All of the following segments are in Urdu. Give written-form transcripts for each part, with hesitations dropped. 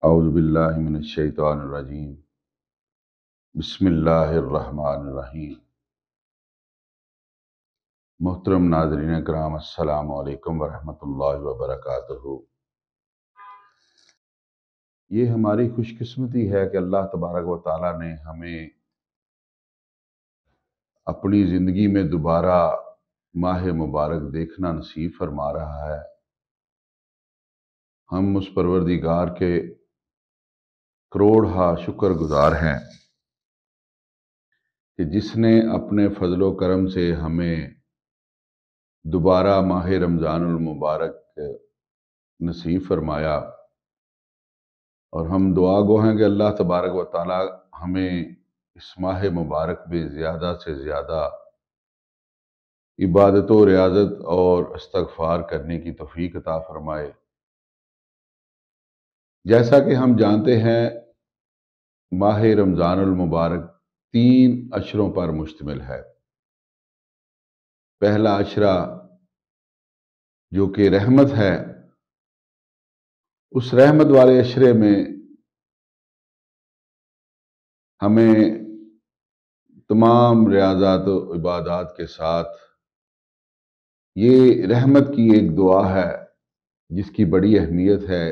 اعوذ باللہ من الشیطان الرجیم بسم اللہ الرحمن الرحیم۔ محترم ناظرین کرام، السلام علیکم ورحمۃ اللہ وبرکاتہ۔ یہ ہماری خوش قسمتی ہے کہ اللہ تبارک و تعالیٰ نے ہمیں اپنی زندگی میں دوبارہ ماہ مبارک دیکھنا نصیب فرما رہا ہے۔ ہم اس پروردگار کے کروڑہا شکر گزار ہیں کہ جس نے اپنے فضل و کرم سے ہمیں دوبارہ ماہ رمضان المبارک نصیب فرمایا، اور ہم دعا گو ہیں کہ اللہ تبارک و تعالی ہمیں اس ماہ مبارک میں زیادہ سے زیادہ عبادت و ریاضت اور استغفار کرنے کی توفیق عطا فرمائے۔ جیسا کہ ہم جانتے ہیں، ماہ رمضان المبارک 3 عشروں پر مشتمل ہے۔ پہلا عشرہ جو کہ رحمت ہے، اس رحمت والے عشرے میں ہمیں تمام ریاضات و عبادات کے ساتھ یہ رحمت کی ایک دعا ہے جس کی بڑی اہمیت ہے،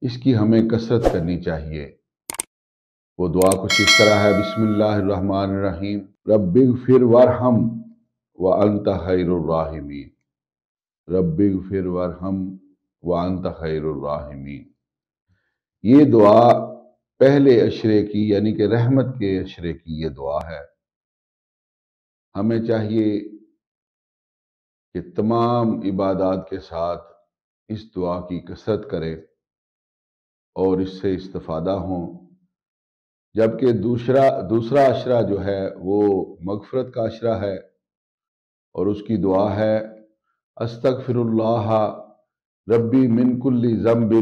اس کی ہمیں کثرت کرنی چاہیے۔ وہ دعا کچھ اس طرح ہے: بسم اللہ الرحمن الرحیم، رب اغفر وارحم وانت خیر الراحمین، رب اغفر وارحم وانت خیر الراحمین۔ یہ دعا پہلے عشرے کی یعنی کہ رحمت کے عشرے کی یہ دعا ہے۔ ہمیں چاہیے کہ تمام عبادات کے ساتھ اس دعا کی کثرت کرے اور اس سے استفادہ ہوں، جبکہ دوسرا عشرہ جو ہے وہ مغفرت کا عشرہ ہے، اور اس کی دعا ہے: استغفر اللہ ربی من کل ذنب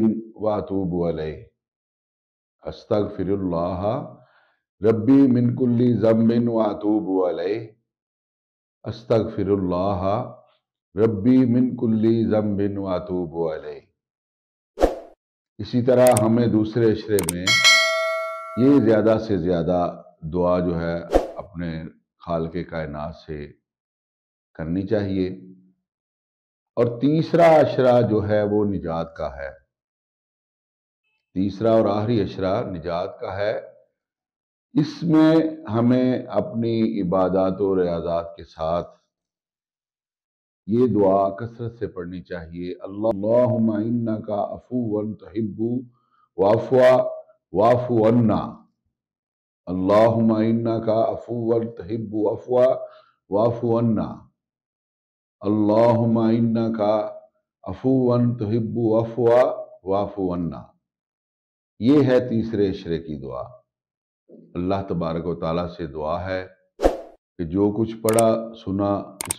واتوب علیہ، استغفر اللہ ربی من کل ذنب واتوب علیہ، استغفر اللہ ربی من کل ذنب واتوب علیہ۔ اسی طرح ہمیں دوسرے عشرے میں یہ زیادہ سے زیادہ دعا جو ہے اپنے خالق کائنات سے کرنی چاہیے۔ اور تیسرا عشرہ جو ہے وہ نجات کا ہے، تیسرا اور آخری عشرہ نجات کا ہے۔ اس میں ہمیں اپنی عبادات و ریاضات کے ساتھ یہ دعا کثرت سے پڑھنی چاہیے: اللہم انکا عفو تحب واعف عنا، اللہم انکا عفو تحب العفو واعف عنا، اللہم انکا عفو تحب العفو واعف عنا۔ یہ ہے تیسرے عشرے کی دعا۔ اللہ تبارک و تعالیٰ سے دعا ہے کہ جو کچھ پڑھا سنا اس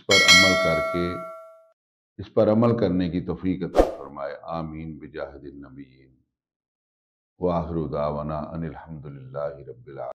پر عمل کرنے کی توفیق عطا فرمائے۔ آمین بجاہ النبیین۔ وآخر دعوانا ان الحمد للہ رب العالمین۔